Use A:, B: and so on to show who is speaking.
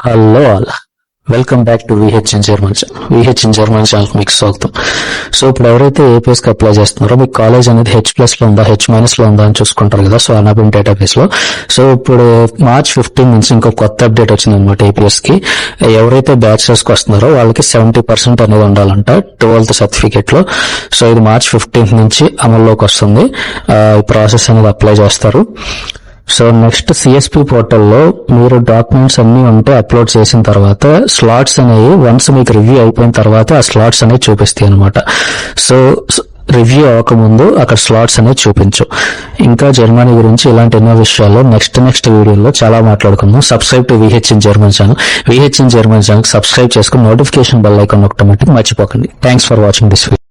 A: Hello all, welcome back to VH in German channel మీకు స్వాగతం. So ఇప్పుడు ఎవరైతే ఏపీఎస్ కి అప్లై చేస్తున్నారో మీకు కాలేజ్ అనేది H+ లో ఉందా, H- లో ఉందా అని చూసుకుంటారు కదా. సో అనాబిన్ డేటాబేస్ లో. సో ఇప్పుడు March 15 నుంచి ఇంకో కొత్త అప్డేట్ వచ్చింది అనమాట ఏపీఎస్ కి. ఎవరైతే బ్యాచిలర్స్ కి వస్తున్నారో వాళ్ళకి 70% అనేది ఉండాలంట 12th సర్టిఫికేట్ లో. సో ఇది March 15 నుంచి అమల్లోకి వస్తుంది. ఈ ప్రాసెస్ అనేది అప్లై చేస్తారు. సో నెక్స్ట్ సిఎస్పి పోర్టల్లో మీరు డాక్యుమెంట్స్ అన్ని ఉంటే అప్లోడ్ చేసిన తర్వాత స్లాట్స్ అనేవి వన్స్ మీకు రివ్యూ అయిపోయిన తర్వాత ఆ స్లాట్స్ అనేవి చూపిస్తాయి అనమాట. సో రివ్యూ అవ్వకముందు అక్కడ స్లాట్స్ అనేవి చూపించు. ఇంకా జర్మనీ గురించి ఇలాంటి ఎన్నో విషయాల్లో నెక్స్ట్ వీడియోలో చాలా మాట్లాడుకుందాం. Subscribe to VH in German channel. VH in German channel subscribe చేసుకుని నోటిఫికేషన్ బెల్ ఐకాన్ నొక్కడం మర్చిపోకండి. Thanks for watching this video.